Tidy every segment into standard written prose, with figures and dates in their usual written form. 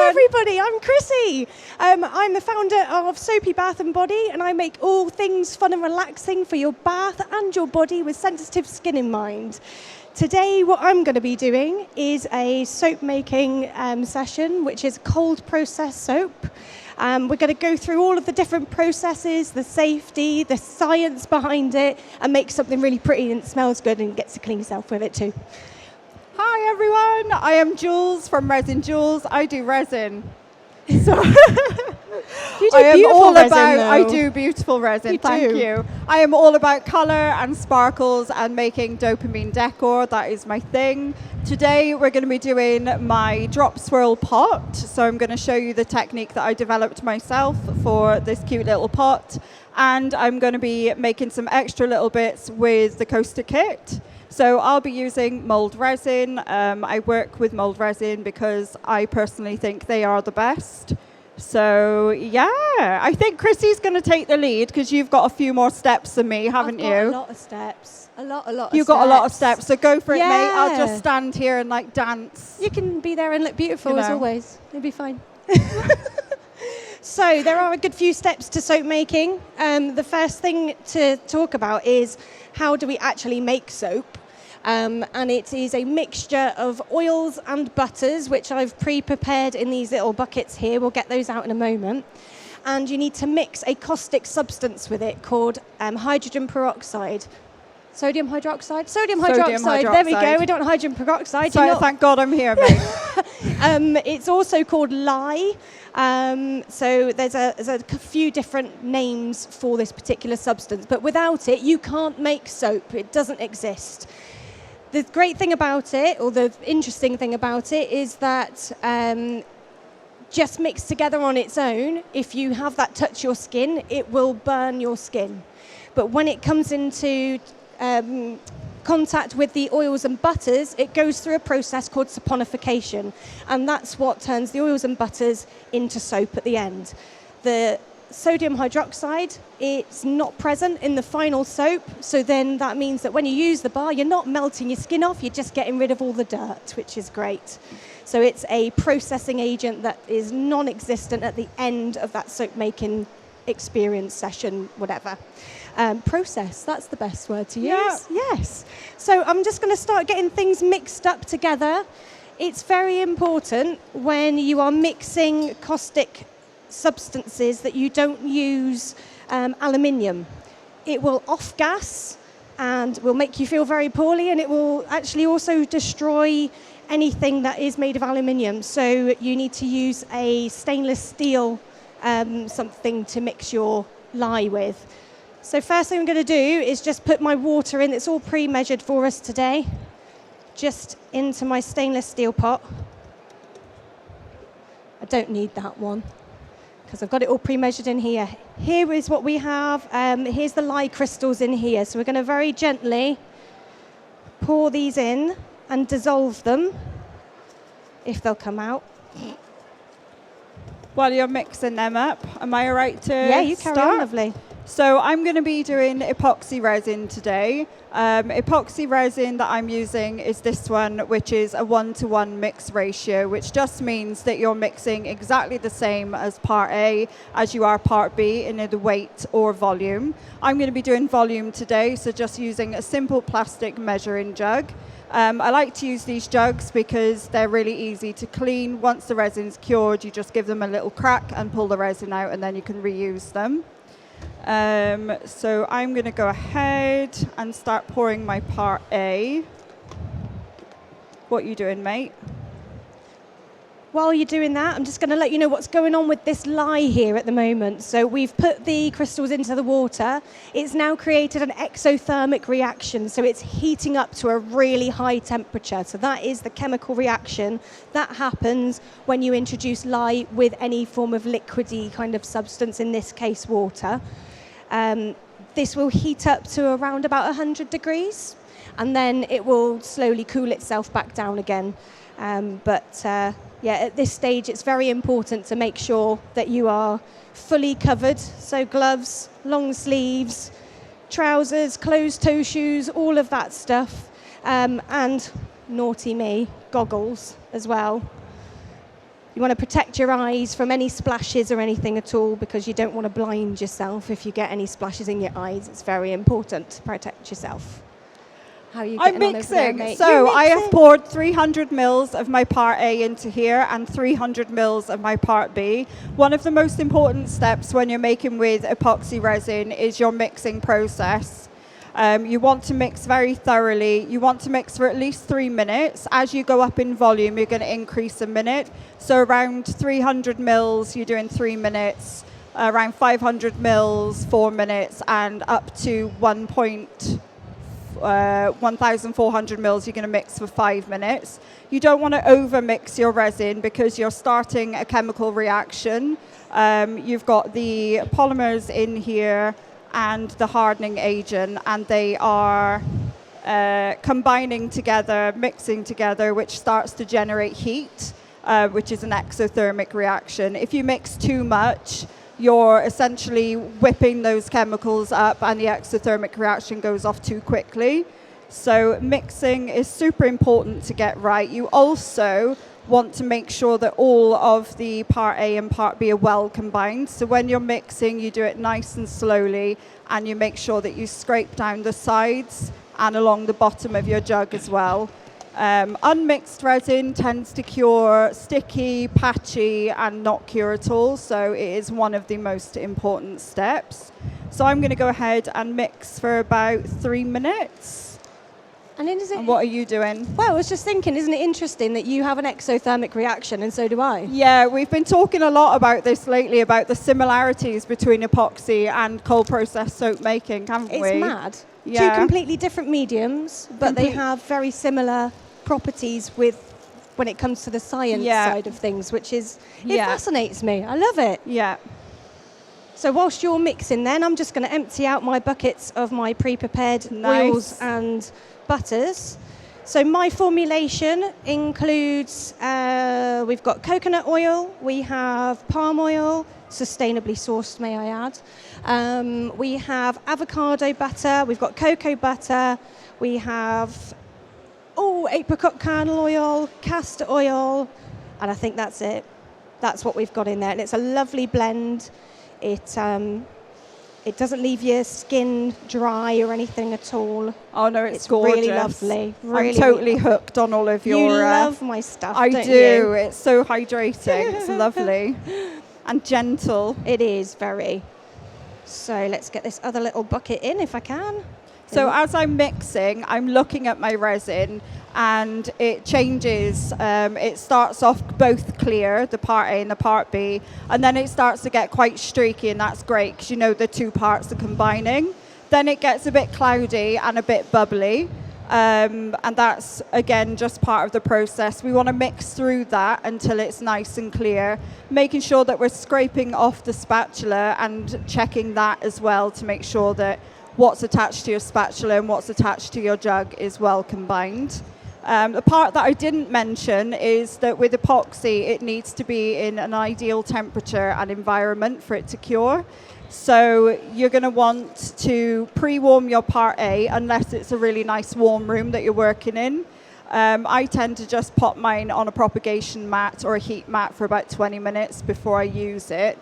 Hi everybody, I'm Chrissie. I'm the founder of SoPea Bath and Body, and I make all things fun and relaxing for your bath and your body with sensitive skin in mind. Today what I'm going to be doing is a soap making session, which is cold process soap. We're going to go through all of the different processes, the safety, the science behind it, and make something really pretty and smells good and gets to clean yourself with it too. Hi everyone, I am Jules from Resin Jules. I do resin. So You do beautiful resin, though. I do beautiful resin, thank you. I am all about colour and sparkles and making dopamine decor. That is my thing. Today we're going to be doing my drop swirl pot. So I'm going to show you the technique that I developed myself for this cute little pot. And I'm going to be making some extra little bits with the coaster kit. So I'll be using Mouldd resin. I work with Mouldd resin because I personally think they are the best. So yeah, I think Chrissie's going to take the lead because you've got a few more steps than me, haven't you? I've got a lot of steps. You've got a lot of steps, so go for it, mate. I'll just stand here and like dance. You can be there and look beautiful as always. You'll be fine. So there are a good few steps to soap making. The first thing to talk about is how do we actually make soap? And it is a mixture of oils and butters, which I've pre-prepared in these little buckets here. We'll get those out in a moment. And you need to mix a caustic substance with it called hydrogen peroxide. Sodium hydroxide? Sodium hydroxide. There we go. We don't want hydrogen peroxide. So thank God I'm here, mate. It's also called lye. So there's a few different names for this particular substance. But without it, you can't make soap. It doesn't exist. The great thing about it, or the interesting thing about it, is that just mixed together on its own, if you have that touch your skin, it will burn your skin. But when it comes into contact with the oils and butters, it goes through a process called saponification, and that's what turns the oils and butters into soap at the end. The sodium hydroxide, it's not present in the final soap, so then that means that when you use the bar, you're not melting your skin off, you're just getting rid of all the dirt, which is great. So it's a processing agent that is non-existent at the end of that soap making experience session, whatever. Process, that's the best word to use. Yeah. Yes. So I'm just going to start getting things mixed up together. It's very important when you are mixing caustic substances that you don't use aluminium. It will off-gas and will make you feel very poorly, and it will actually also destroy anything that is made of aluminium. So you need to use a stainless steel something to mix your lye with. So first thing I'm going to do is just put my water in. It's all pre-measured for us today. Just into my stainless steel pot. I don't need that one because I've got it all pre-measured in here. Here is what we have. Here's the lye crystals in here. So we're going to very gently pour these in and dissolve them, if they'll come out. While you're mixing them up, am I all right to Yeah, you carry on, lovely. So I'm going to be doing epoxy resin today. Epoxy resin that I'm using is this one, which is a 1-to-1 mix ratio, which just means that you're mixing exactly the same as part A as you are part B in either weight or volume. I'm going to be doing volume today, so just using a simple plastic measuring jug. I like to use these jugs because they're really easy to clean. Once the resin's cured, you just give them a little crack and pull the resin out, and then you can reuse them. So I'm going to go ahead and start pouring my part A. What are you doing, mate? While you're doing that, I'm just going to let you know what's going on with this lye here at the moment. So we've put the crystals into the water. It's now created an exothermic reaction, so it's heating up to a really high temperature. So that is the chemical reaction that happens when you introduce lye with any form of liquidy kind of substance, in this case water. This will heat up to around about 100 degrees, and then it will slowly cool itself back down again. Yeah, at this stage, it's very important to make sure that you are fully covered. So gloves, long sleeves, trousers, closed-toe shoes, all of that stuff. And naughty me, goggles as well. You want to protect your eyes from any splashes or anything at all, because you don't want to blind yourself if you get any splashes in your eyes. It's very important to protect yourself. How are you getting I'm on over there, mixing. mate? So You're I have mixing? poured 300 mils of my part A into here and 300 mils of my part B. One of the most important steps when you're making with epoxy resin is your mixing process. You want to mix very thoroughly. You want to mix for at least 3 minutes. As you go up in volume, you're going to increase a minute. So around 300 mils, you're doing 3 minutes. Around 500 mils, 4 minutes, and up to 1,400 mils, you're going to mix for 5 minutes. You don't want to over mix your resin because you're starting a chemical reaction. You've got the polymers in here and the hardening agent, and they are combining together, mixing together, which starts to generate heat, which is an exothermic reaction. If you mix too much, you're essentially whipping those chemicals up and the exothermic reaction goes off too quickly. So mixing is super important to get right. You also want to make sure that all of the part A and part B are well combined. So when you're mixing, you do it nice and slowly, and you make sure that you scrape down the sides and along the bottom of your jug as well. Unmixed resin tends to cure sticky, patchy, and not cure at all. So it is one of the most important steps. So I'm going to go ahead and mix for about 3 minutes. And what are you doing? Well, I was just thinking, isn't it interesting that you have an exothermic reaction and so do I? Yeah, we've been talking a lot about this lately, about the similarities between epoxy and cold processed soap making, haven't we? It's mad. Yeah. 2 completely different mediums, but they have very similar properties when it comes to the science side of things, which is, it fascinates me. I love it. Yeah. So whilst you're mixing then, I'm just going to empty out my buckets of my pre-prepared oils and butters. So my formulation includes, we've got coconut oil, we have palm oil, sustainably sourced, may I add. We have avocado butter, we've got cocoa butter, we have apricot kernel oil, castor oil, and I think that's it. That's what we've got in there, and it's a lovely blend. It doesn't leave your skin dry or anything at all. Oh no, it's gorgeous. Really lovely. Really, I'm totally really hooked on all of your... You love my stuff, I don't do. you? It's so hydrating. It's lovely. And gentle. It is very. So let's get this other little bucket in if I can. So as I'm mixing, I'm looking at my resin and it changes. It starts off both clear, the part A and the part B, and then it starts to get quite streaky, and that's great because you know the two parts are combining. Then it gets a bit cloudy and a bit bubbly, and that's, again, just part of the process. We want to mix through that until it's nice and clear, making sure that we're scraping off the spatula and checking that as well to make sure that what's attached to your spatula and what's attached to your jug is well combined. The part that I didn't mention is that with epoxy, it needs to be in an ideal temperature and environment for it to cure. So you're going to want to pre-warm your part A, unless it's a really nice warm room that you're working in. I tend to just pop mine on a propagation mat or a heat mat for about 20 minutes before I use it.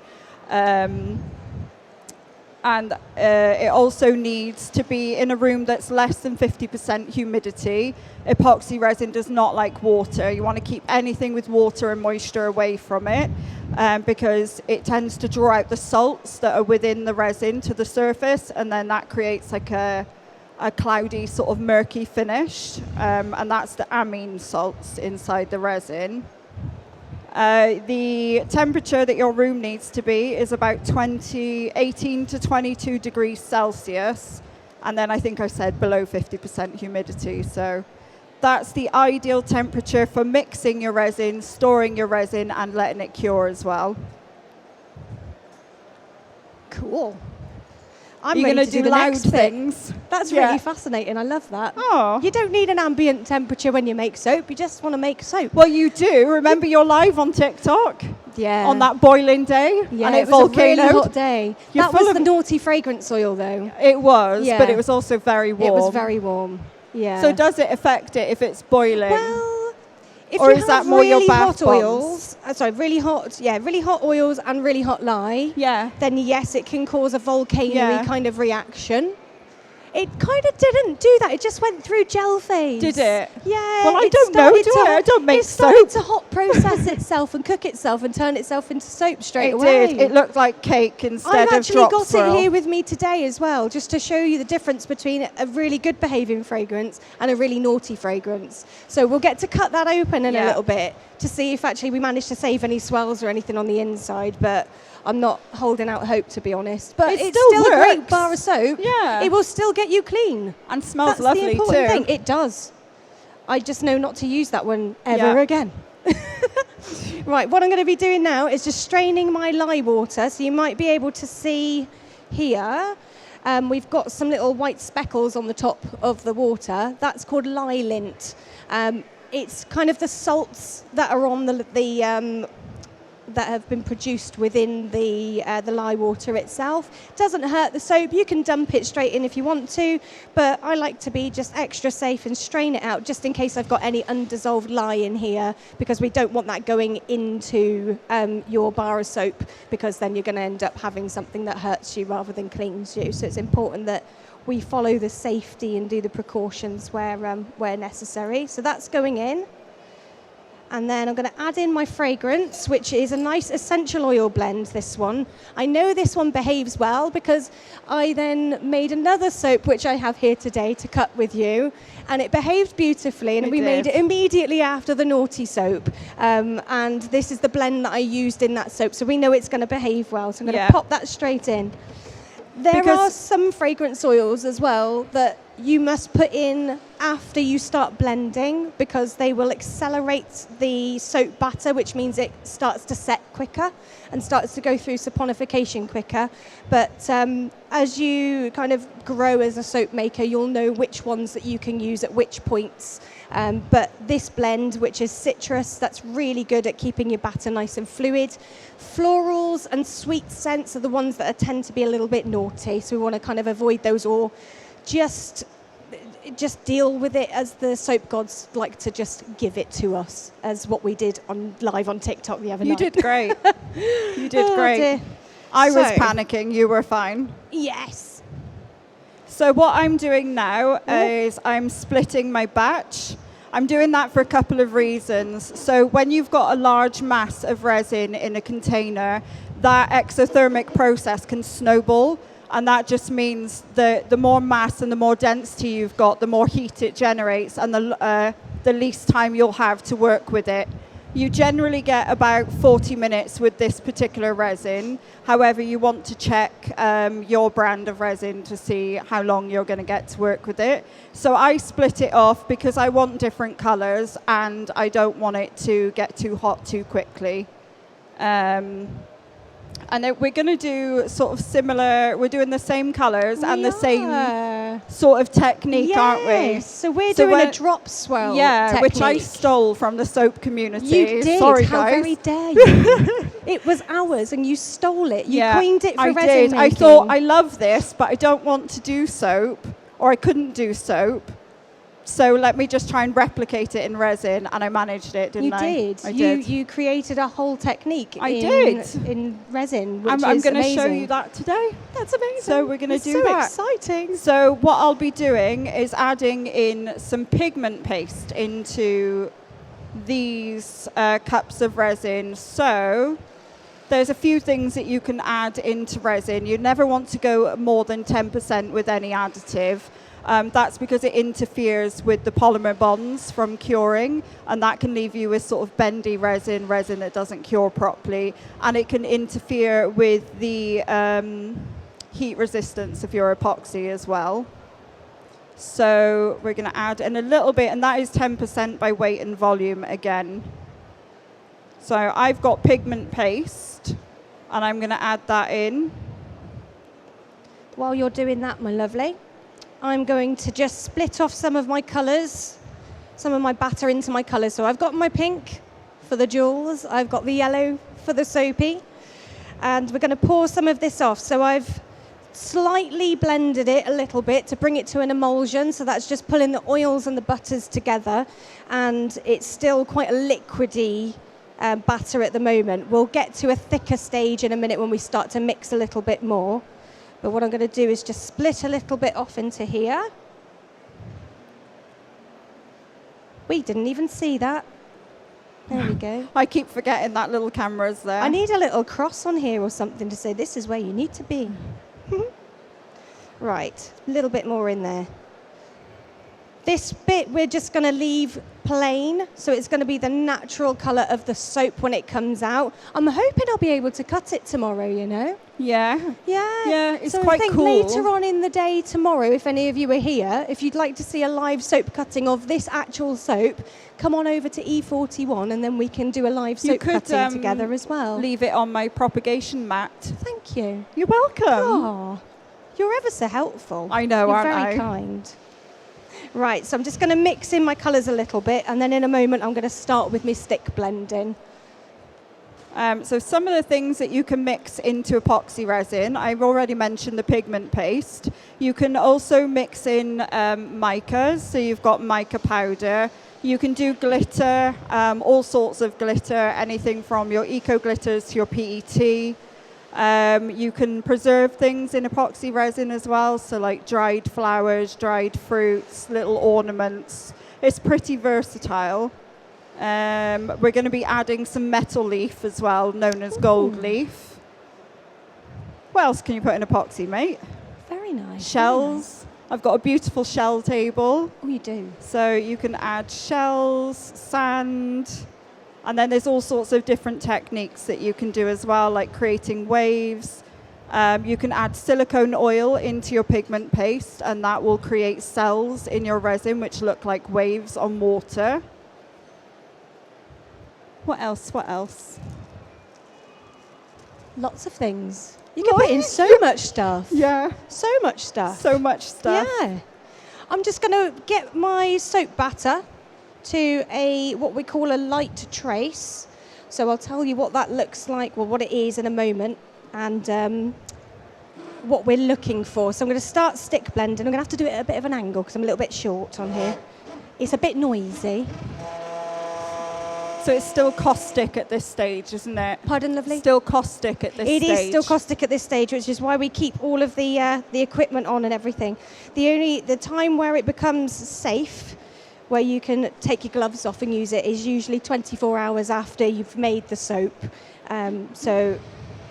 And it also needs to be in a room that's less than 50% humidity. Epoxy resin does not like water. You want to keep anything with water and moisture away from it because it tends to draw out the salts that are within the resin to the surface, and then that creates like a cloudy sort of murky finish, and that's the amine salts inside the resin. The temperature that your room needs to be is about 18 to 22 degrees Celsius. And then I think I said below 50% humidity. So that's the ideal temperature for mixing your resin, storing your resin, and letting it cure as well. Cool. I'm going to do the loud next things. That's really fascinating. I love that. Oh. You don't need an ambient temperature when you make soap. You just want to make soap. Well, you do. Remember you're live on TikTok? Yeah. On that boiling day? Yeah, and it was a really hot day. That was the naughty fragrance oil, though. It was, but it was also very warm. It was very warm. Yeah. So does it affect it if it's boiling? Well, If or you is have that more your really bath hot bombs? oils, really hot oils and really hot lye, Yeah. then yes, it can cause a volcano-y Yeah. kind of reaction. It kind of didn't do that. It just went through gel phase. Did it? Yeah. Well, I it don't know, started do to I? I don't make It started soap. to hot process itself and cook itself and turn itself into soap straight It away. did. It looked like cake instead I've of actually drop got swirl. it here with me today as well, just to show you the difference between a really good behaving fragrance and a really naughty fragrance. So we'll get to cut that open in a little bit to see if actually we managed to save any swirls or anything on the inside, but I'm not holding out hope, to be honest. But It it's still still a great works. bar of soap. Yeah. It will still get you clean. And smells That's lovely the important too. thing. It does. I just know not to use that one ever again. Right, what I'm going to be doing now is just straining my lye water. So you might be able to see here, we've got some little white speckles on the top of the water. That's called lye lint. It's kind of the salts that are on the that have been produced within the lye water itself. Doesn't hurt the soap. You can dump it straight in if you want to, but I like to be just extra safe and strain it out just in case I've got any undissolved lye in here, because we don't want that going into your bar of soap, because then you're going to end up having something that hurts you rather than cleans you. So it's important that we follow the safety and do the precautions where necessary. So that's going in. And then I'm going to add in my fragrance, which is a nice essential oil blend, this one. I know this one behaves well because I then made another soap, which I have here today to cut with you, and it behaved beautifully, and we made it immediately after the naughty soap. And this is the blend that I used in that soap, so we know it's going to behave well. So I'm going to pop that straight in. There are some fragrance oils as well that you must put in after you start blending, because they will accelerate the soap batter, which means it starts to set quicker and starts to go through saponification quicker. But as you kind of grow as a soap maker, you'll know which ones that you can use at which points. But this blend, which is citrus, that's really good at keeping your batter nice and fluid. Florals and sweet scents are the ones that tend to be a little bit naughty, so we want to kind of avoid those, or just deal with it as the soap gods like to just give it to us, as what we did live on TikTok the other night. You did great. You did great. Dear. I was panicking. You were fine. Yes. So what I'm doing now is I'm splitting my batch. I'm doing that for a couple of reasons. So when you've got a large mass of resin in a container, that exothermic process can snowball. And that just means the more mass and the more density you've got, the more heat it generates, and the least time you'll have to work with it. You generally get about 40 minutes with this particular resin. However, you want to check your brand of resin to see how long you're going to get to work with it. So I split it off because I want different colors and I don't want it to get too hot too quickly. And we're going to do sort of similar, we're doing the same colors and the same sort of technique, aren't we? So we're doing a drop swirl technique. Which I stole from the soap community. You did. Sorry, How guys. very dare you? It was ours and you stole it. You coined it for resin making. I thought, I love this, but I don't want to do soap, or I couldn't do soap. So let me just try and replicate it in resin, and I managed it, didn't I? You did. I did. You created a whole technique in resin, which I'm is going to amazing. show you that today. That's amazing. So we're going to do so that. Exciting. So what I'll be doing is adding in some pigment paste into these cups of resin. So there's a few things that you can add into resin. You never want to go more than 10% with any additive. That's because it interferes with the polymer bonds from curing, and that can leave you with sort of bendy resin that doesn't cure properly, and it can interfere with the heat resistance of your epoxy as well. So we're going to add in a little bit, and that is 10% by weight and volume again. So I've got pigment paste, and I'm going to add that in. While you're doing that, my lovely, I'm going to just split off some of my colours, some of my batter into my colours. So I've got my pink for the Jules, I've got the yellow for the SoPea, and we're going to pour some of this off. So I've slightly blended it a little bit to bring it to an emulsion. So that's just pulling the oils and the butters together. And it's still quite a liquidy batter at the moment. We'll get to a thicker stage in a minute when we start to mix a little bit more. But what I'm going to do is just split a little bit off into here. We didn't even see that. There we go. I keep forgetting that little camera's there. I need a little cross on here or something to say this is where you need to be. Right, a little bit more in there. This bit we're just going to leave plain, so it's going to be the natural colour of the soap when it comes out. I'm hoping I'll be able to cut it tomorrow, you know. Yeah. Yeah, it's so quite I think cool. later on in the day tomorrow, if any of you are here, if you'd like to see a live soap cutting of this actual soap, come on over to E41 and then we can do a live soap cutting together as well. Leave it on my propagation mat. Thank you. You're welcome. Oh, you're ever so helpful. I know, you're aren't very I? kind. Right, so I'm just going to mix in my colours a little bit, and then in a moment I'm going to start with my stick blending. So some of the things that you can mix into epoxy resin, I've already mentioned the pigment paste. You can also mix in micas, so you've got mica powder. You can do glitter, all sorts of glitter, anything from your eco glitters to your PET. You can preserve things in epoxy resin as well, so like dried flowers, dried fruits, little ornaments. It's pretty versatile. We're going to be adding some metal leaf as well, known as gold leaf. What else can you put in epoxy, mate? Very nice. Shells. Very nice. I've got a beautiful shell table. Oh, you do? So you can add shells, sand, and then there's all sorts of different techniques that you can do as well, like creating waves. You can add silicone oil into your pigment paste, and that will create cells in your resin which look like waves on water. What else? What else? Lots of things. You can put in so much stuff. Yeah. So much stuff. So much stuff. Yeah. I'm just going to get my soap batter to what we call a light trace. So I'll tell you what that looks like, well, what it is in a moment, and what we're looking for. So I'm going to start stick blending. I'm going to have to do it at a bit of an angle because I'm a little bit short on here. It's a bit noisy. So it's still caustic at this stage, isn't it? Pardon, lovely? Still caustic at this stage. It is still caustic at this stage, which is why we keep all of the equipment on and everything. The time where it becomes safe, where you can take your gloves off and use it, is usually 24 hours after you've made the soap. So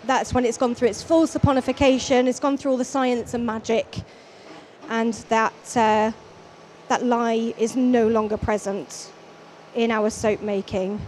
that's when it's gone through its full saponification, it's gone through all the science and magic, and that lye is no longer present in our soap making.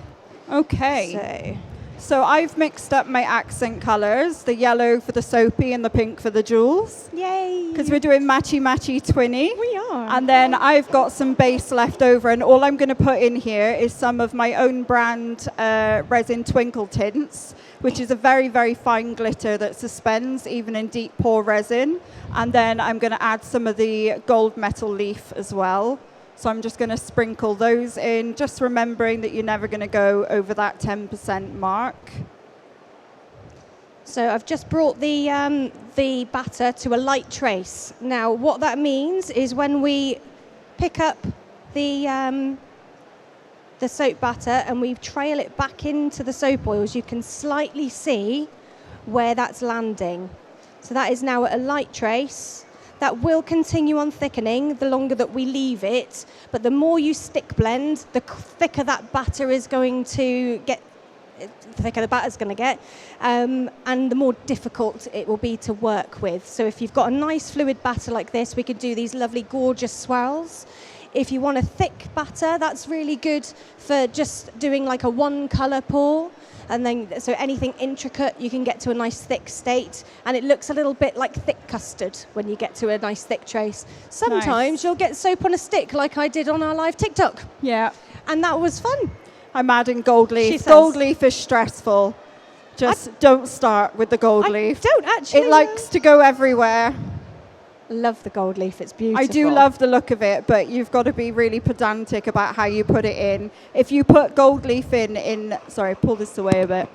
Okay. So I've mixed up my accent colours, the yellow for the SoPea and the pink for the Jules. Yay! Because we're doing matchy-matchy twinny. We are. And then I've got some base left over, and all I'm going to put in here is some of my own brand resin twinkle tints, which is a very, very fine glitter that suspends even in deep pore resin. And then I'm going to add some of the gold metal leaf as well. So I'm just going to sprinkle those in, just remembering that you're never going to go over that 10% mark. So I've just brought the batter to a light trace. Now, what that means is when we pick up the soap batter and we trail it back into the soap oils, you can slightly see where that's landing. So that is now at a light trace. That will continue on thickening the longer that we leave it, but the more you stick blend, the thicker that batter is going to get, the thicker the batter's going to get, and the more difficult it will be to work with. So if you've got a nice fluid batter like this, we could do these lovely gorgeous swirls. If you want a thick batter, that's really good for just doing like a one colour pour. And then, so anything intricate, you can get to a nice thick state. And it looks a little bit like thick custard when you get to a nice thick trace. Sometimes you'll get soap on a stick like I did on our live TikTok. Yeah. And that was fun. I'm adding gold leaf. Gold leaf is stressful. Just don't start with the gold leaf. Don't actually. It likes to go everywhere. Love the gold leaf, it's beautiful. I do love the look of it, but you've got to be really pedantic about how you put it in. If you put gold leaf in, sorry, pull this away a bit.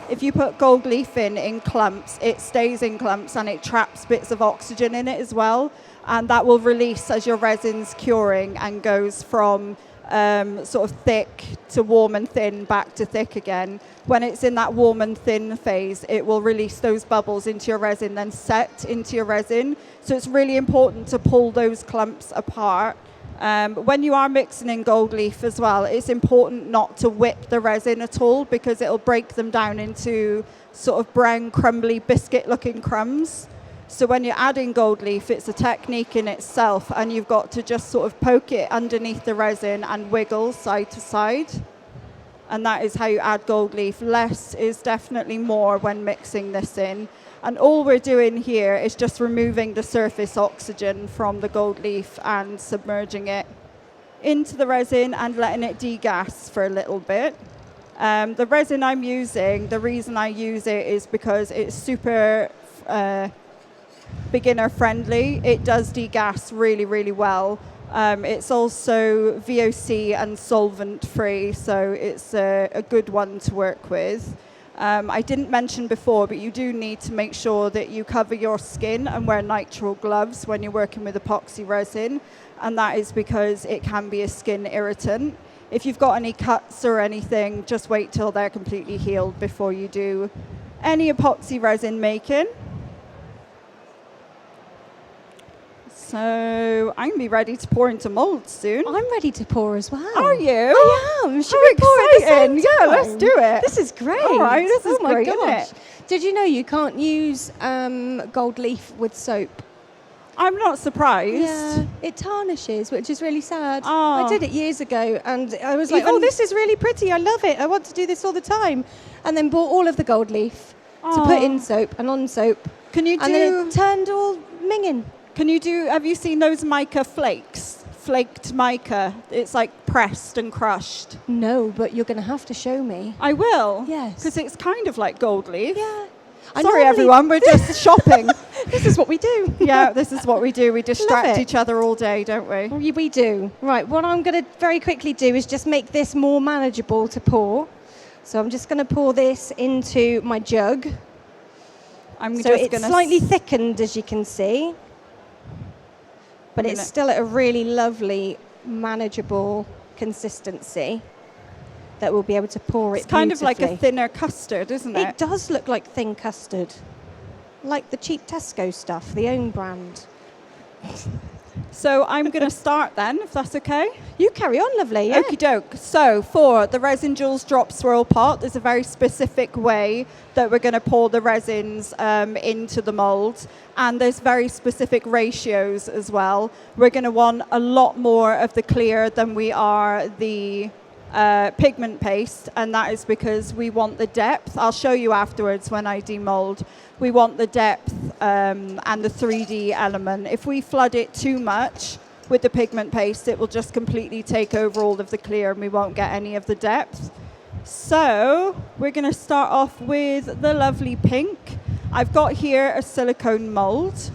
if you put gold leaf in clumps, it stays in clumps and it traps bits of oxygen in it as well. And that will release as your resin's curing and goes from sort of thick to warm and thin back to thick again. When it's in that warm and thin phase, it will release those bubbles into your resin, then set into your resin. So it's really important to pull those clumps apart. When you are mixing in gold leaf as well, it's important not to whip the resin at all because it'll break them down into sort of brown, crumbly, biscuit-looking crumbs. So when you're adding gold leaf, it's a technique in itself, and you've got to just sort of poke it underneath the resin and wiggle side to side. And that is how you add gold leaf. Less is definitely more when mixing this in. And all we're doing here is just removing the surface oxygen from the gold leaf and submerging it into the resin and letting it degas for a little bit. The resin I'm using, the reason I use it is because it's super beginner friendly. It does degas really, really well. It's also VOC and solvent free, so it's a good one to work with. I didn't mention before, but you do need to make sure that you cover your skin and wear nitrile gloves when you're working with epoxy resin, and that is because it can be a skin irritant. If you've got any cuts or anything, just wait till they're completely healed before you do any epoxy resin making. So I'm going to be ready to pour into Mouldd soon. I'm ready to pour as well. Are you? I am. Should we pour at the same time? Yeah, let's do it. This is great. All right, this is my great, gosh. isn't it? Did you know you can't use gold leaf with soap? I'm not surprised. Yeah, it tarnishes, which is really sad. Oh. I did it years ago, and I was like, Even- oh, this is really pretty. I love it. I want to do this all the time. And then bought all of the gold leaf to put in soap and on soap. Can you do? And then it turned all minging. Can you do? Have you seen those mica flakes? Flaked mica. It's like pressed and crushed. No, but you're going to have to show me. I will. Yes. Because it's kind of like gold leaf. Yeah. Sorry, everyone. We're just shopping. This is what we do. Yeah, this is what we do. We Love distract it. each other all day, don't we? We do. Right, what I'm going to very quickly do is just make this more manageable to pour. So I'm just going to pour this into my jug. I'm So just it's going to slightly thickened, as you can see. But it's still at a really lovely, manageable consistency that we'll be able to pour it It's kind of like a beautifully. thinner custard, isn't it? It does look like thin custard. Like the cheap Tesco stuff, the own brand. So I'm going to start then, if that's okay. You carry on, lovely. Yeah. Okie doke. So for the Resin Jules drop swirl pot, there's a very specific way that we're going to pour the resins into the mould. And there's very specific ratios as well. We're going to want a lot more of the clear than we are the pigment paste, and that is because we want the depth. I'll show you afterwards when I demold. We want the depth and the 3D element. If we flood it too much with the pigment paste, it will just completely take over all of the clear and we won't get any of the depth. So we're going to start off with the lovely pink. I've got here a silicone mold,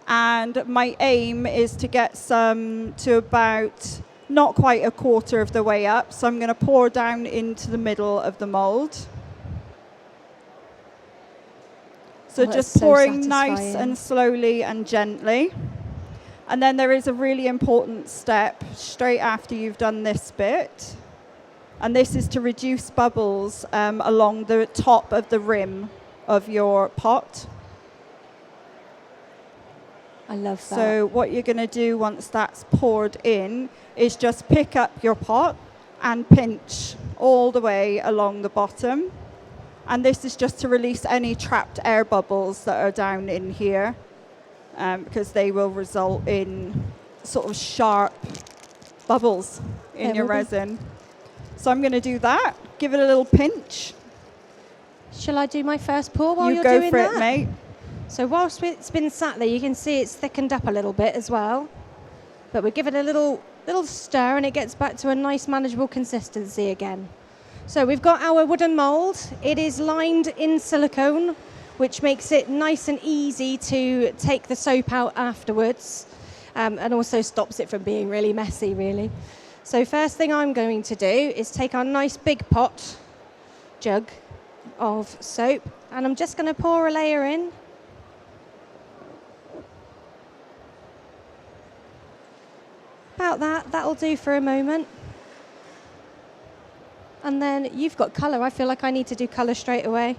and my aim is to get some to about not quite a quarter of the way up. So I'm going to pour down into the middle of the mold. So just pouring nice and slowly and gently. And then there is a really important step straight after you've done this bit. And this is to reduce bubbles along the top of the rim of your pot. I love that. So what you're going to do once that's poured in is just pick up your pot and pinch all the way along the bottom. And this is just to release any trapped air bubbles that are down in here, because they will result in sort of sharp bubbles in your resin. So I'm going to do that. Give it a little pinch. Shall I do my first pour while you're go doing for that? it, mate. So whilst it's been sat there, you can see it's thickened up a little bit as well. But we give it a little stir and it gets back to a nice manageable consistency again. So we've got our wooden mould. It is lined in silicone, which makes it nice and easy to take the soap out afterwards, and also stops it from being really messy, really. So first thing I'm going to do is take our nice big pot, jug, of soap, and I'm just going to pour a layer in. About that, that'll do for a moment. And then you've got colour. I feel like I need to do colour straight away.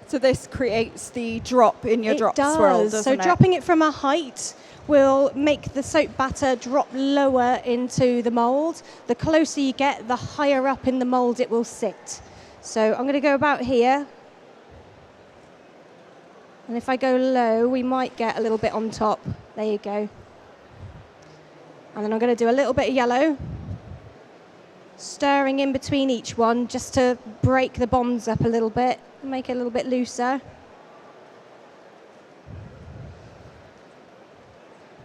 So this creates the drop in your drop swirl, doesn't so it? dropping it from a height will make the soap batter drop lower into the mould. The closer you get, the higher up in the mould it will sit. So I'm going to go about here. And if I go low, we might get a little bit on top. There you go. And then I'm going to do a little bit of yellow, stirring in between each one just to break the bonds up a little bit, make it a little bit looser.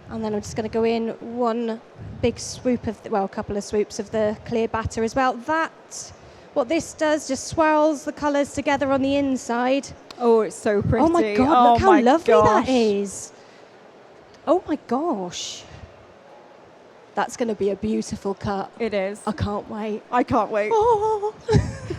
And then I'm just going to go in one big swoop of, a couple of swoops of the clear batter as well. What this does, just swirls the colours together on the inside. Oh, it's so pretty. Oh my God, look how lovely that is. Oh my gosh. That's going to be a beautiful cut. It is. I can't wait. I can't wait. Oh.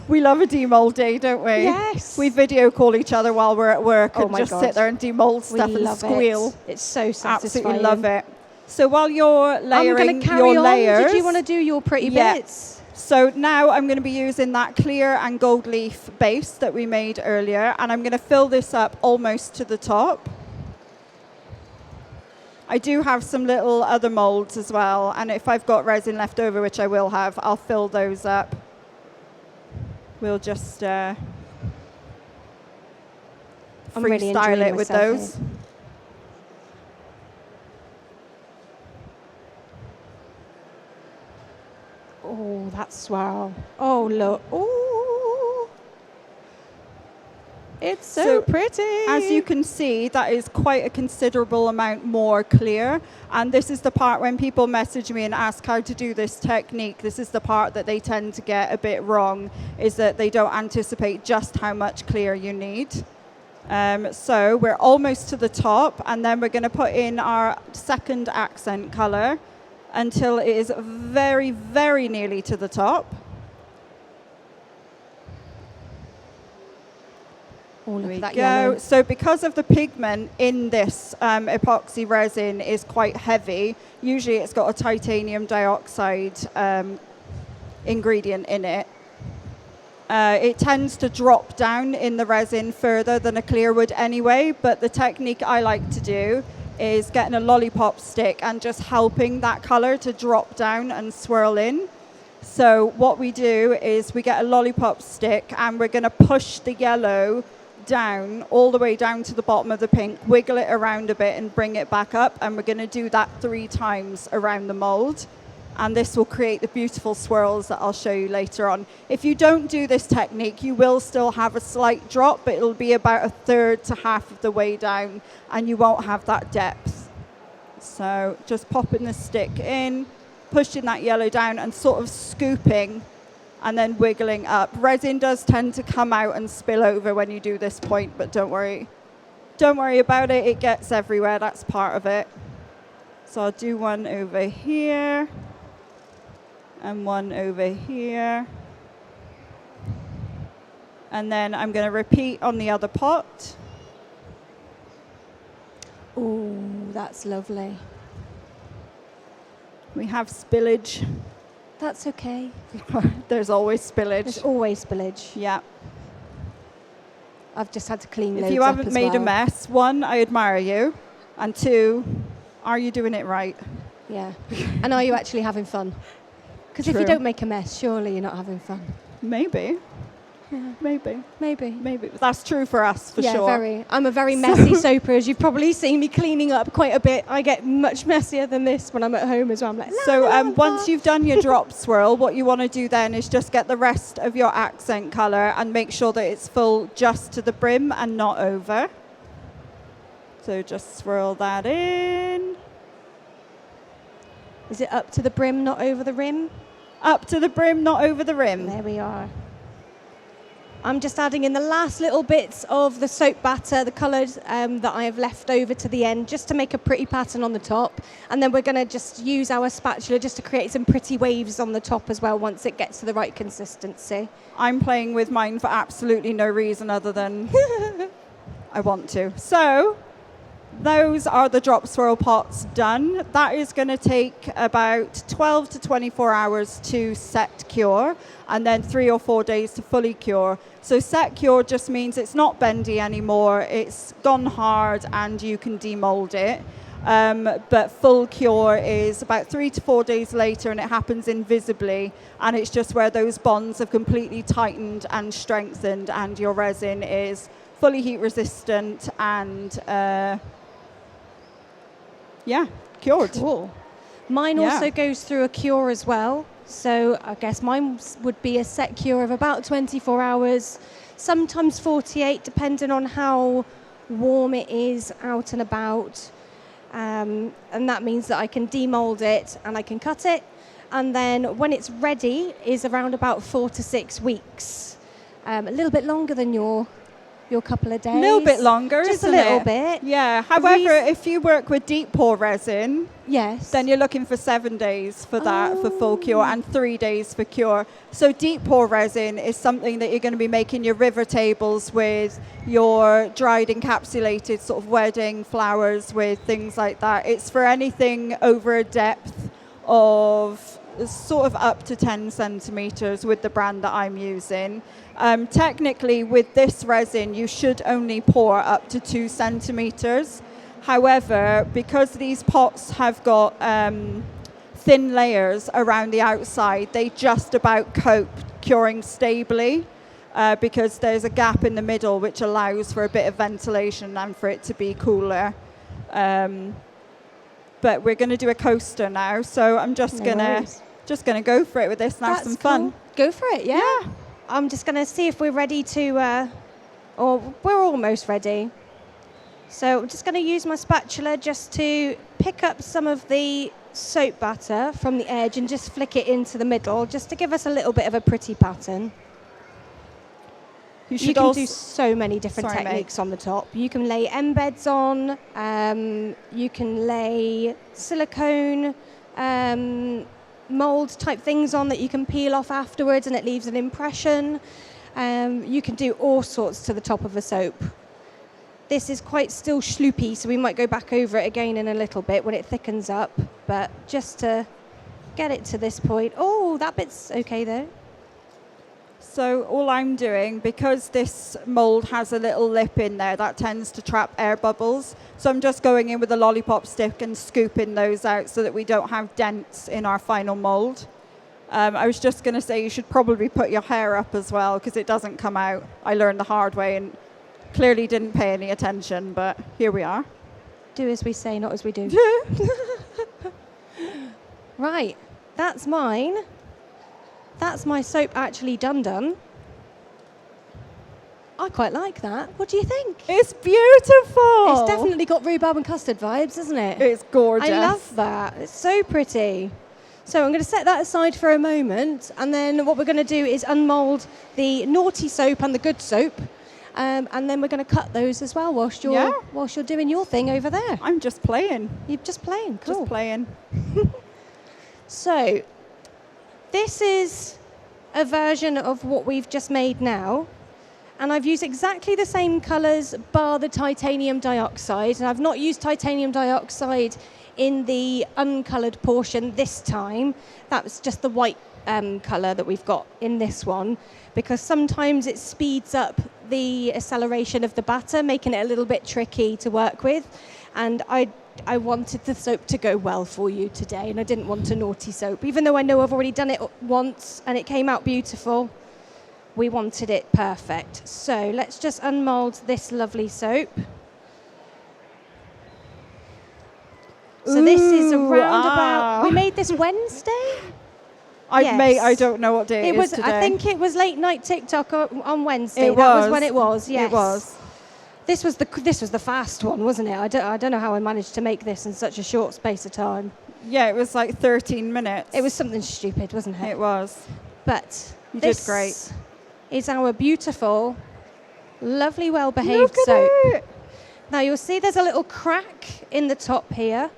We love a demold day, don't we? Yes. We video call each other while we're at work and my just God. sit there and demold stuff We and love squeal. it. It's so satisfying. Absolutely love it. So while you're layering I'm going to carry your on. layers, Did you want to do your pretty Yeah. bits? So now I'm going to be using that clear and gold leaf base that we made earlier, and I'm going to fill this up almost to the top. I do have some little other molds as well, and if I've got resin left over, which I will have, I'll fill those up. We'll just I'm really freestyle enjoying it with myself those. here. Oh, that swirl. Oh, look. Oh, it's so pretty. As you can see, that is quite a considerable amount more clear. And this is the part when people message me and ask how to do this technique. This is the part that they tend to get a bit wrong, is that they don't anticipate just how much clear you need. So we're almost to the top, and then we're going to put in our second accent color until it is very, very nearly to the top. Oh, look There we at that go. yellow. So because of the pigment in this epoxy resin is quite heavy, usually it's got a titanium dioxide ingredient in it. It tends to drop down in the resin further than a clear would anyway, but the technique I like to do is getting a lollipop stick and just helping that color to drop down and swirl in. So what we do is we get a lollipop stick and we're going to push the yellow down, all the way down to the bottom of the pink, wiggle it around a bit and bring it back up, and we're going to do that 3 times around the mold. And this will create the beautiful swirls that I'll show you later on. If you don't do this technique, you will still have a slight drop, but it'll be about 1/3 to half of the way down, and you won't have that depth. So just popping the stick in, pushing that yellow down and sort of scooping and then wiggling up. Resin does tend to come out and spill over when you do this point, but don't worry. Don't worry about it. It gets everywhere. That's part of it. So I'll do one over here and one over here. And then I'm going to repeat on the other pot. Oh, that's lovely. We have spillage. That's okay. There's always spillage. There's always spillage. Yeah. I've just had to clean If loads you up haven't as made a well. mess, 1, I admire you. And 2, are you doing it right? Yeah. And are you actually having fun? Because if you True. don't make a mess, surely you're not having fun. Maybe. Yeah. Maybe. Maybe. Maybe. That's true for us, for yeah, sure. very. I'm a very messy SoPea, as you've probably seen me cleaning up quite a bit. I get much messier than this when I'm at home as well. I'm like, So once you've done your drop swirl, what you want to do then is just get the rest of your accent color and make sure that it's full just to the brim and not over. So just swirl that in. Is it up to the brim, not over the rim? Up to the brim, not over the rim. There we are. I'm just adding in the last little bits of the soap batter, the coloured that I have left over to the end, just to make a pretty pattern on the top. And then we're going to just use our spatula just to create some pretty waves on the top as well once it gets to the right consistency. I'm playing with mine for absolutely no reason other than I want to. So those are the drop swirl pots done. That is going to take about 12 to 24 hours to set cure, and then 3 or 4 days to fully cure. So set cure just means it's not bendy anymore, it's gone hard and you can demold it. But full cure is about 3 to 4 days later, and it happens invisibly, and it's just where those bonds have completely tightened and strengthened, and your resin is fully heat resistant and cured. Cool. Mine also goes through a cure as well. So I guess mine would be a set cure of about 24 hours, sometimes 48, depending on how warm it is out and about. And that means that I can demold it and I can cut it. And then when it's ready is around about 4 to 6 weeks. A little bit longer than your couple of days. A little bit longer, just isn't a little it? bit. Yeah. However, if you work with deep pour resin, yes, then you're looking for 7 days for that, for full cure, and 3 days for cure. So deep pour resin is something that you're going to be making your river tables with, your dried encapsulated sort of wedding flowers with, things like that. It's for anything over a depth of sort of up to 10 centimeters with the brand that I'm using. Technically, with this resin, you should only pour up to 2 centimeters. However, because these pots have got thin layers around the outside, they just about cope curing stably because there's a gap in the middle which allows for a bit of ventilation and for it to be cooler. But we're going to do a coaster now, so I'm just gonna go for it with this and have some fun. Go for it, yeah. I'm just going to see if we're ready to, or we're almost ready. So I'm just going to use my spatula just to pick up some of the soap batter from the edge and just flick it into the middle, just to give us a little bit of a pretty pattern. You can do so many different techniques on the top. You can lay embeds on, you can lay silicone, mould type things on that you can peel off afterwards and it leaves an impression. You can do all sorts to the top of a soap. This is quite still schloopy, so we might go back over it again in a little bit when it thickens up, but just to get it to this point. Oh, that bit's okay though. So all I'm doing, because this mould has a little lip in there that tends to trap air bubbles, so I'm just going in with a lollipop stick and scooping those out so that we don't have dents in our final mould. I was just going to say you should probably put your hair up as well because it doesn't come out. I learned the hard way and clearly didn't pay any attention, but here we are. Do as we say, not as we do. Right, that's mine. That's my soap actually done. I quite like that. What do you think? It's beautiful. It's definitely got rhubarb and custard vibes, isn't it? It's gorgeous. I love that. It's so pretty. So I'm going to set that aside for a moment, and then what we're going to do is unmould the naughty soap and the good soap, and then we're going to cut those as well whilst you're doing your thing over there. I'm just playing. You're just playing. Cool. Just playing. So this is a version of what we've just made now. And I've used exactly the same colours bar the titanium dioxide. And I've not used titanium dioxide in the uncoloured portion this time. That was just the white colour that we've got in this one, because sometimes it speeds up the acceleration of the batter, making it a little bit tricky to work with. And I wanted the soap to go well for you today, and I didn't want a naughty soap. Even though I know I've already done it once and it came out beautiful, we wanted it perfect. So let's just unmould this lovely soap. So this is around about, we made this Wednesday? I don't know what day it is today. I think it was late night TikTok on Wednesday. That was when it was, yes. It was. This was the fast one, wasn't it? I don't know how I managed to make this in such a short space of time. Yeah, it was like 13 minutes. It was something stupid, wasn't it? It was. But you did great. is our beautiful, lovely, well-behaved soap. Now you'll see there's a little crack in the top here,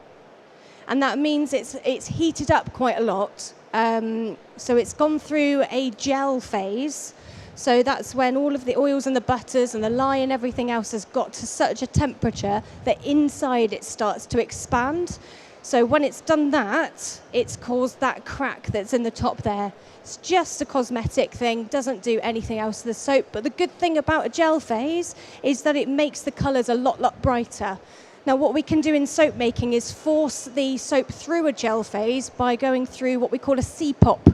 and that means it's heated up quite a lot. So it's gone through a gel phase. So that's when all of the oils and the butters and the lye and everything else has got to such a temperature that inside it starts to expand. So when it's done that, it's caused that crack that's in the top there. It's just a cosmetic thing, doesn't do anything else to the soap. But the good thing about a gel phase is that it makes the colours a lot brighter. Now what we can do in soap making is force the soap through a gel phase by going through what we call a C-pop.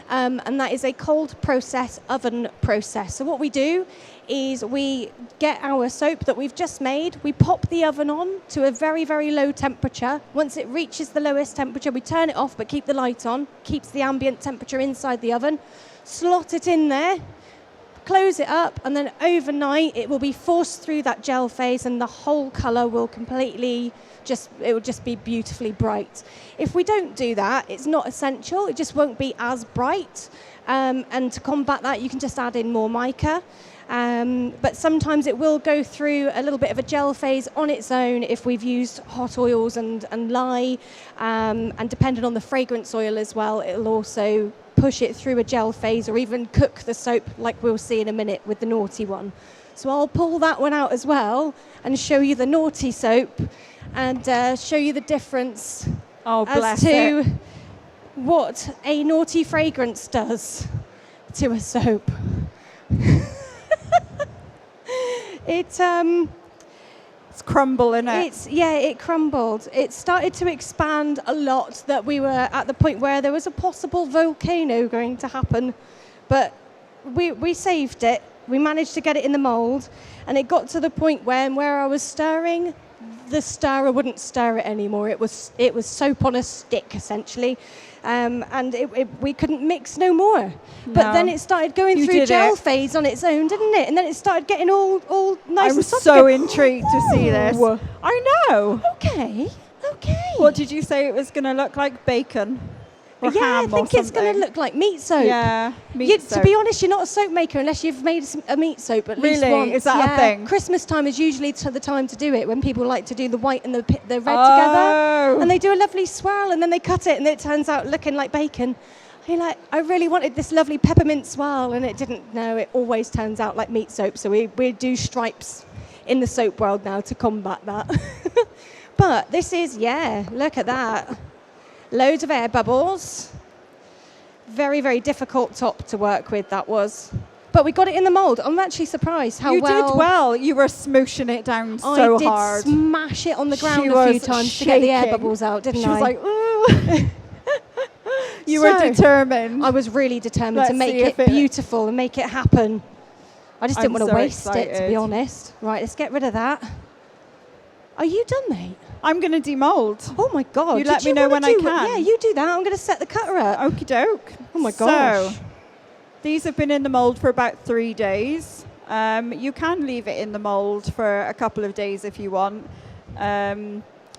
And that is a cold process oven process. So what we do is we get our soap that we've just made, we pop the oven on to a very low temperature. Once it reaches the lowest temperature, we turn it off but keep the light on, keeps the ambient temperature inside the oven, slot it in there, close it up, and then overnight it will be forced through that gel phase and the whole colour will completely it will just be beautifully bright. If we don't do that, it's not essential, it just won't be as bright. And to combat that, you can just add in more mica. But sometimes it will go through a little bit of a gel phase on its own if we've used hot oils and lye. And depending on the fragrance oil as well, it'll also push it through a gel phase or even cook the soap like we'll see in a minute with the naughty one. So I'll pull that one out as well and show you the naughty soap and show you the difference as to what a naughty fragrance does to a soap. It's crumbling, isn't it? It crumbled. It started to expand a lot that we were at the point where there was a possible volcano going to happen. But we saved it. We managed to get it in the mould, and it got to the point where I was stirring, the stirrer wouldn't stir it anymore. It was soap on a stick, essentially. And we couldn't mix no more. But then it started going through gel phase on its own, didn't it? And then it started getting all nice and soft. I'm so intrigued to see this. I know. Okay. What did you say it was going to look like? Bacon? Or ham I think it's going to look like meat soap. Yeah, meat soap. To be honest, you're not a soap maker unless you've made a meat soap at least once. Really? Is that a thing? Christmas time is usually the time to do it, when people like to do the white and the red together. And they do a lovely swirl, and then they cut it, and it turns out looking like bacon. You're like, I really wanted this lovely peppermint swirl, and it didn't. No, it always turns out like meat soap. So we do stripes in the soap world now to combat that. But this is, look at that. Loads of air bubbles. Very difficult top to work with, that was. But we got it in the mould. I'm actually surprised how well... You did well. You were smooshing it down so hard. I did smash it on the ground a few times to get the air bubbles out, didn't I? She was like, ooh. You were determined. I was really determined to make it beautiful and make it happen. I just didn't want to waste it, to be honest. Right, let's get rid of that. Are you done, mate? I'm going to demould. Oh my God. You let me know when I can. Yeah, you do that. I'm going to set the cutter up. Okie doke. Oh my gosh. So, these have been in the mould for about 3 days. You can leave it in the mould for a couple of days if you want.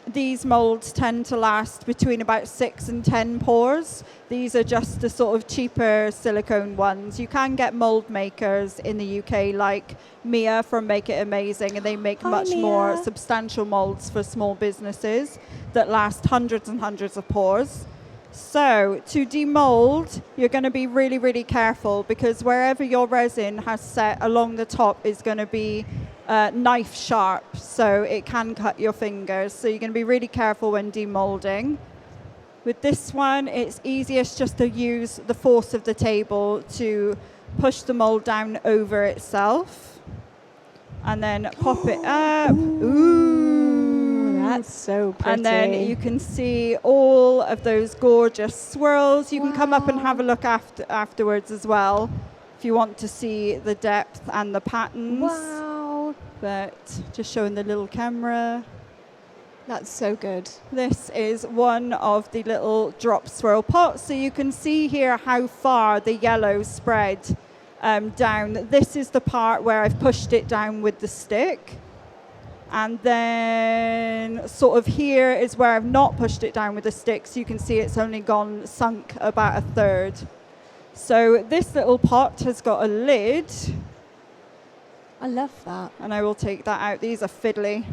These moulds tend to last between about 6 and 10 pours. These are just the sort of cheaper silicone ones. You can get mould makers in the UK like Mia from Make It Amazing, and they make much more substantial moulds for small businesses that last hundreds and hundreds of pours. So to demould, you're going to be really careful, because wherever your resin has set along the top is going to be knife sharp, so it can cut your fingers. So you're going to be really careful when demoulding. With this one, it's easiest just to use the force of the table to push the mould down over itself and then pop it up. Ooh, that's so pretty. And then you can see all of those gorgeous swirls. You can come up and have a look afterwards as well if you want to see the depth and the patterns. Wow. But just showing the little camera. That's so good. This is one of the little drop swirl pots. So you can see here how far the yellow spread down. This is the part where I've pushed it down with the stick. And then sort of here is where I've not pushed it down with the stick. So you can see it's only sunk about a third. So this little pot has got a lid, I love that. and I will take that out. These are fiddly.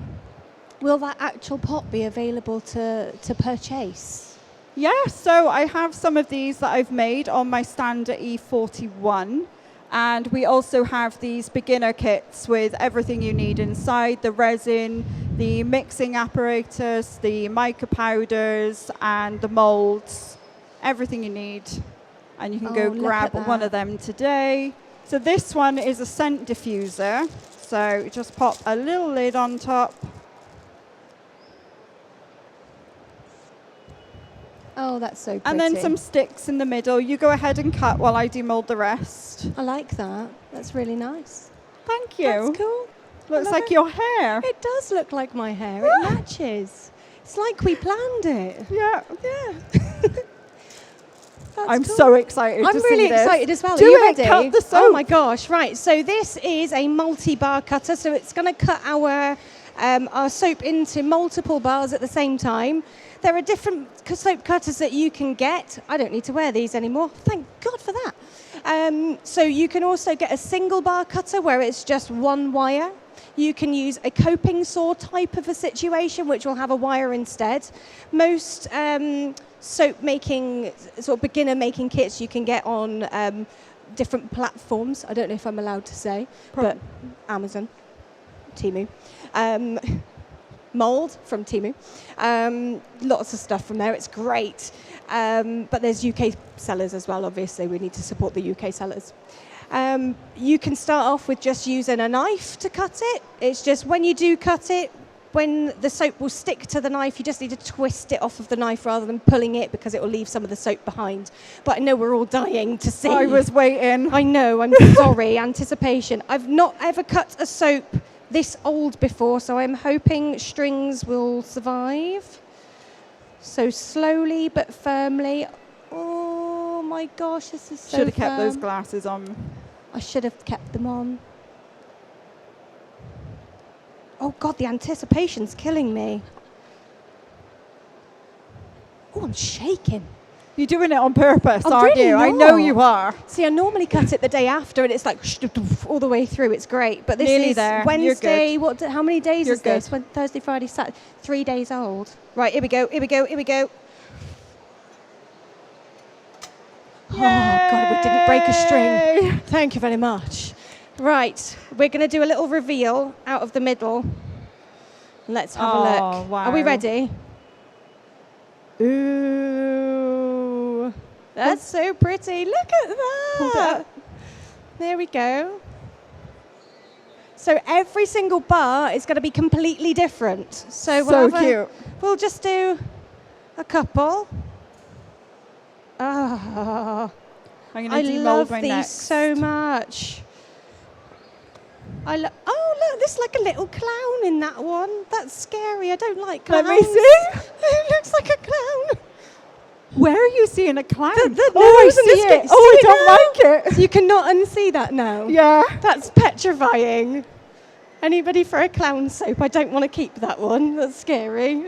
Will that actual pot be available to purchase? Yeah, so I have some of these that I've made on my stand at E41. And we also have these beginner kits with everything you need inside, the resin, the mixing apparatus, the mica powders, and the moulds. Everything you need. And you can go look grab at one that. of them today. So this one is a scent diffuser. So just pop a little lid on top. Oh, that's so pretty. And then some sticks in the middle. You go ahead and cut while I demold the rest. I like that. That's really nice. Thank you. That's cool. Looks love like it. your hair. It does look like my hair. It matches. It's like we planned it. Yeah. Yeah. That's I'm cool. so excited I'm to really see this. excited as well. Do Are you it, ready? cut the Oh soap. my gosh! Right. So this is a multi-bar cutter. So it's going to cut our soap into multiple bars at the same time. There are different soap cutters that you can get. I don't need to wear these anymore. Thank God for that. So you can also get a single bar cutter where it's just one wire. You can use a coping saw type of a situation, which will have a wire instead. Most soap making, sort of beginner making kits you can get on different platforms. I don't know if I'm allowed to say, but Amazon, Temu. Mouldd from Temu. Lots of stuff from there. It's great. But there's UK sellers as well, obviously. We need to support the UK sellers. You can start off with just using a knife to cut it. It's just when you do cut it, when the soap will stick to the knife, you just need to twist it off of the knife rather than pulling it because it will leave some of the soap behind. But I know we're all dying to see. I was waiting. I know, I'm sorry, anticipation. I've not ever cut a soap this old before, so I'm hoping strings will survive. So slowly but firmly. Oh my gosh, this is so Should have kept firm. those glasses on. I should have kept them on. Oh God, the anticipation's killing me. Oh, I'm shaking. You're doing it on purpose, I'm aren't really you? I know not. you are. See, I normally cut it the day after, and it's like all the way through. It's great, but this Nearly is there. Wednesday. You're good. How many days You're is this? good. Thursday, Friday, Saturday. 3 days old. Right, here we go. Here we go. Here we go. Oh God, we didn't break a string. Thank you very much. Right, we're going to do a little reveal out of the middle. Let's have a look. Wow. Are we ready? Ooh, that's so pretty. Look at that. There we go. So every single bar is going to be completely different. So So cute. We'll just do a couple. Oh, I'm I going to demold love my these next. so much. Oh, look, there's like a little clown in that one. That's scary. I don't like clowns. Let me see. It looks like a clown. Where are you seeing a clown? The oh, I nose and see the it. skin. Oh, I See don't like it. So you cannot unsee that now. Yeah. That's petrifying. Anybody for a clown soap? I don't want to keep that one. That's scary.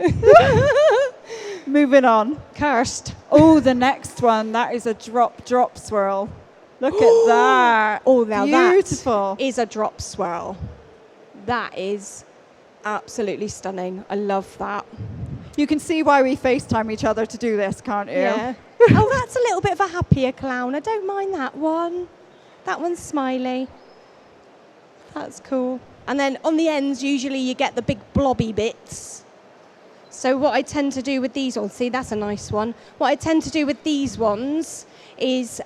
Moving on. Cursed. Oh, the next one. That is a drop swirl. Look at that. Oh, now beautiful. that is a drop swirl. That is absolutely stunning. I love that. You can see why we FaceTime each other to do this, can't you? Yeah. Oh, that's a little bit of a happier clown. I don't mind that one. That one's smiley. That's cool. And then on the ends, usually you get the big blobby bits. So what I tend to do with these ones, see, that's a nice one. What I tend to do with these ones is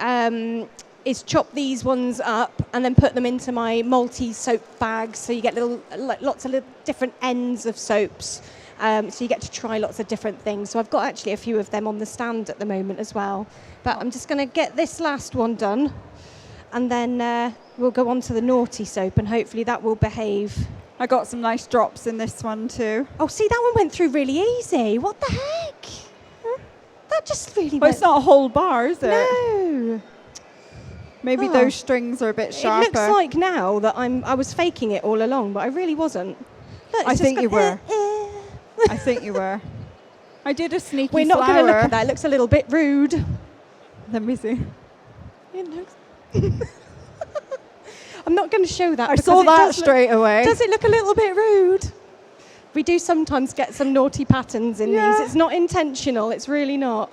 chop these ones up and then put them into my multi-soap bags. So you get lots of little different ends of soaps. So you get to try lots of different things. So I've got actually a few of them on the stand at the moment as well. But I'm just going to get this last one done. And then we'll go on to the naughty soap and hopefully that will behave. I got some nice drops in this one too. Oh, see, that one went through really easy. What the heck? That just really Well, went... it's not a whole bar, is it? No. Maybe Oh. those strings are a bit sharper. It looks like now that I was faking it all along, but I really wasn't. Look, it's I just think you were. gone, I think you were. I did a sneaky We're not going to look flower. at that. It looks a little bit rude. Let me see. It looks... I'm not going to show that. I because saw it that does straight away. Does it look a little bit rude? We do sometimes get some naughty patterns in these. It's not intentional. It's really not.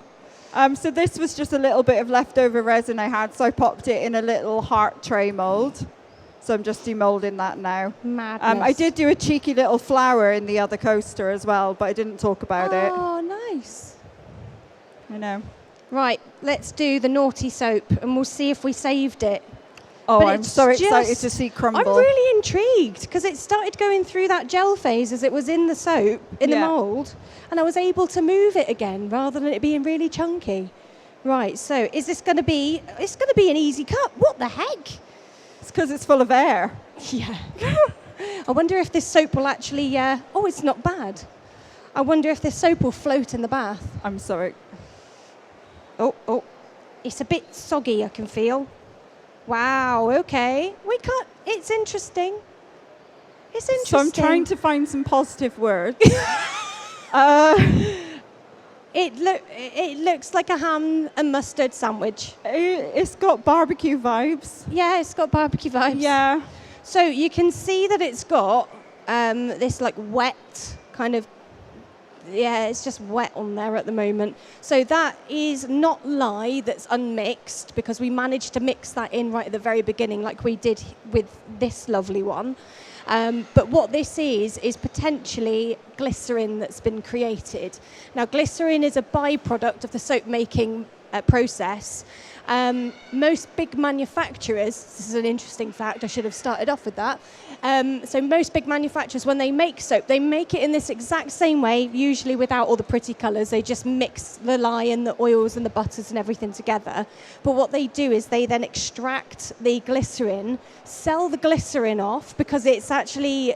So this was just a little bit of leftover resin I had, so I popped it in a little heart tray mould. So I'm just demoulding that now. Madness. I did do a cheeky little flower in the other coaster as well, but I didn't talk about it. Oh, nice. I know. Right, let's do the naughty soap, and we'll see if we saved it. Oh, But I'm it's so excited just- to see crumble. I'm really intrigued because it started going through that gel phase as it was in the soap, in the Yeah. mould, and I was able to move it again rather than it being really chunky. Right, so is this going to be, it's going to be an easy cut. What the heck? It's because it's full of air. Yeah. I wonder if this soap will actually, oh, it's not bad. I wonder if this soap will float in the bath. I'm sorry. Oh, it's a bit soggy, I can feel. Wow, okay. We can't, it's interesting. It's interesting. So I'm trying to find some positive words. It looks like a ham and mustard sandwich. It's got barbecue vibes. Yeah, it's got barbecue vibes. Yeah. So you can see that it's got this like wet kind of, yeah, it's just wet on there at the moment. So that is not lye that's unmixed because we managed to mix that in right at the very beginning like we did with this lovely one. But what this is potentially glycerin that's been created. Now, glycerin is a byproduct of the soap making process. Most big manufacturers, this is an interesting fact, I should have started off with that. So most big manufacturers, when they make soap, they make it in this exact same way, usually without all the pretty colours. They just mix the lye and the oils and the butters and everything together. But what they do is they then extract the glycerin, sell the glycerin off because it's actually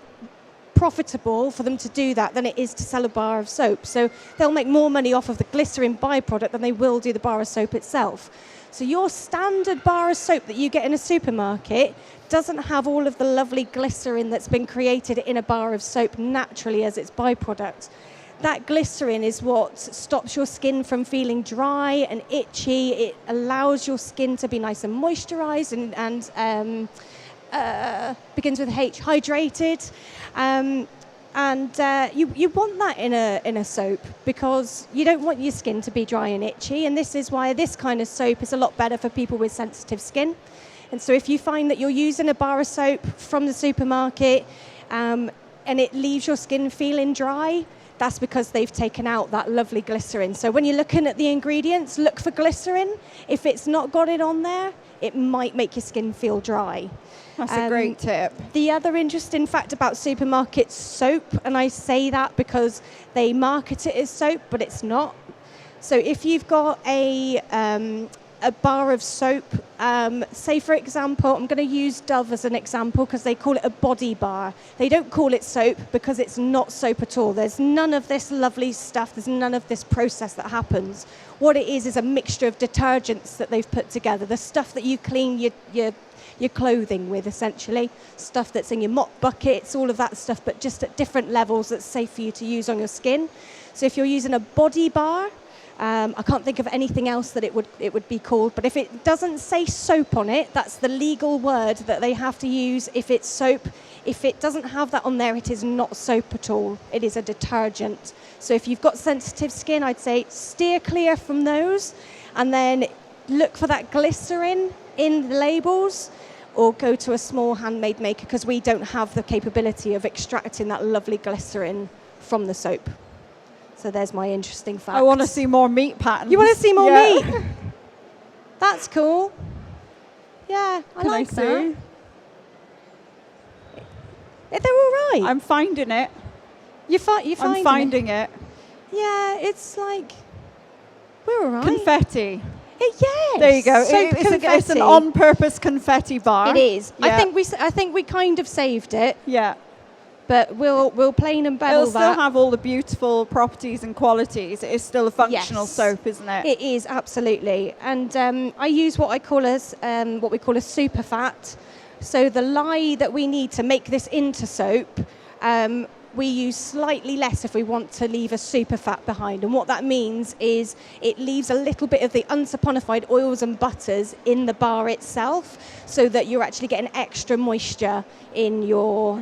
profitable for them to do that than it is to sell a bar of soap. So they'll make more money off of the glycerin byproduct than they will do the bar of soap itself. So your standard bar of soap that you get in a supermarket doesn't have all of the lovely glycerin that's been created in a bar of soap naturally as its byproduct. That glycerin is what stops your skin from feeling dry and itchy. It allows your skin to be nice and moisturized and begins with H, hydrated. You want that in a soap because you don't want your skin to be dry and itchy, and this is why this kind of soap is a lot better for people with sensitive skin. And so if you find that you're using a bar of soap from the supermarket and it leaves your skin feeling dry, that's because they've taken out that lovely glycerin. So when you're looking at the ingredients, look for glycerin. If it's not got it on there, it might make your skin feel dry. That's a great tip. The other interesting fact about supermarket soap, and I say that because they market it as soap, but it's not. So if you've got a bar of soap, say for example, I'm going to use Dove as an example because they call it a body bar. They don't call it soap because it's not soap at all. There's none of this lovely stuff. There's none of this process that happens. What it is a mixture of detergents that they've put together. The stuff that you clean your clothing with, essentially. Stuff that's in your mop buckets, all of that stuff, but just at different levels that's safe for you to use on your skin. So if you're using a body bar, I can't think of anything else that it would be called, but if it doesn't say soap on it, that's the legal word that they have to use if it's soap. If it doesn't have that on there, it is not soap at all. It is a detergent. So if you've got sensitive skin, I'd say steer clear from those and then look for that glycerin in the labels or go to a small handmade maker because we don't have the capability of extracting that lovely glycerin from the soap. So there's my interesting fact. I want to see more meat patterns. You want to see more Yeah. meat? That's cool. Yeah, I Can like I that. see? They're all right. I'm finding it. You finding I'm finding it. Yeah, it's like we're all right. Confetti. Yes. There you go. Soap It's an confetti. on-purpose confetti bar. It is. Yeah. I think we kind of saved it, Yeah. but we'll plain and bevel It'll still that. have all the beautiful properties and qualities. It is still a functional Yes. soap, isn't it? It is, absolutely. And I use what we call a super fat. So the lye that we need to make this into soap, we use slightly less if we want to leave a super fat behind. And what that means is it leaves a little bit of the unsaponified oils and butters in the bar itself, so that you're actually getting extra moisture in your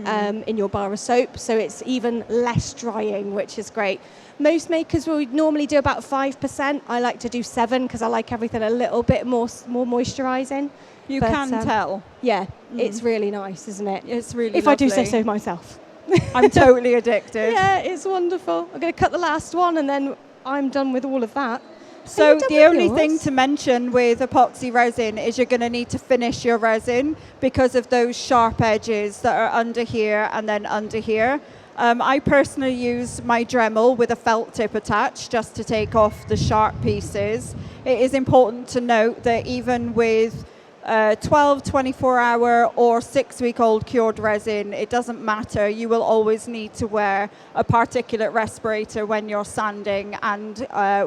bar of soap. So it's even less drying, which is great. Most makers will normally do about 5%. I like to do 7 because I like everything a little bit more moisturising. You can tell. Yeah, it's really nice, isn't it? It's really if lovely. I do say so myself. I'm totally addicted. Yeah, it's wonderful. I'm going to cut the last one and then I'm done with all of that. So the only thing to mention with epoxy resin is you're going to need to finish your resin because of those sharp edges that are under here and then under here. I personally use my Dremel with a felt tip attached just to take off the sharp pieces. It is important to note that even with 12, 24-hour or 6-week-old cured resin, it doesn't matter. You will always need to wear a particulate respirator when you're sanding and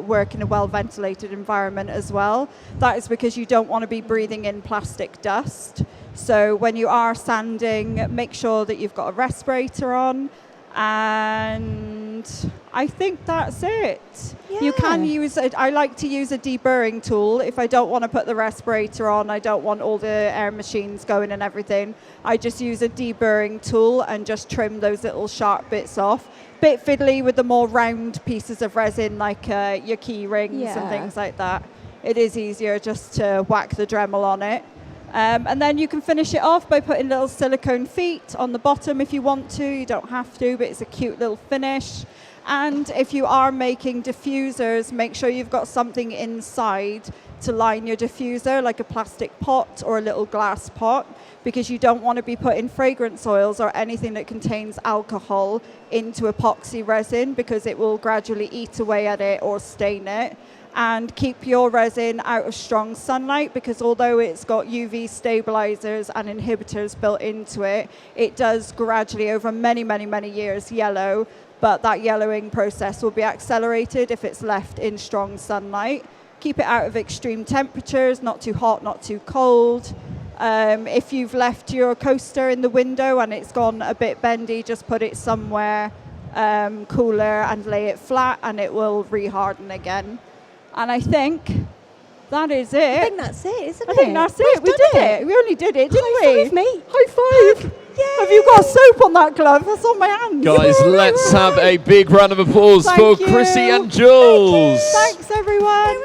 work in a well-ventilated environment as well. That is because you don't want to be breathing in plastic dust. So when you are sanding, make sure that you've got a respirator on. And I think that's it. Yeah. You can use it. I like to use a deburring tool if I don't want to put the respirator on. I don't want all the air machines going and everything. I just use a deburring tool and just trim those little sharp bits off. Bit fiddly with the more round pieces of resin, like your key rings and things like that. It is easier just to whack the Dremel on it. And then you can finish it off by putting little silicone feet on the bottom if you want to. You don't have to, but it's a cute little finish. And if you are making diffusers, make sure you've got something inside to line your diffuser, like a plastic pot or a little glass pot, because you don't want to be putting fragrance oils or anything that contains alcohol into epoxy resin, because it will gradually eat away at it or stain it. And keep your resin out of strong sunlight, because although it's got UV stabilizers and inhibitors built into it, it does gradually over many, many, many years yellow, but that yellowing process will be accelerated if it's left in strong sunlight. Keep it out of extreme temperatures, not too hot, not too cold. If you've left your coaster in the window and it's gone a bit bendy, just put it somewhere cooler and lay it flat, and it will reharden again. And I think that is it. I think that's it, isn't it? I think that's it. We did it. We only did it, didn't we? High five me. High five. Yay. Have you got soap on that glove? That's on my hand. Guys, let's have a big round of applause for Thank you. Chrissie and Jules. Thanks, everyone.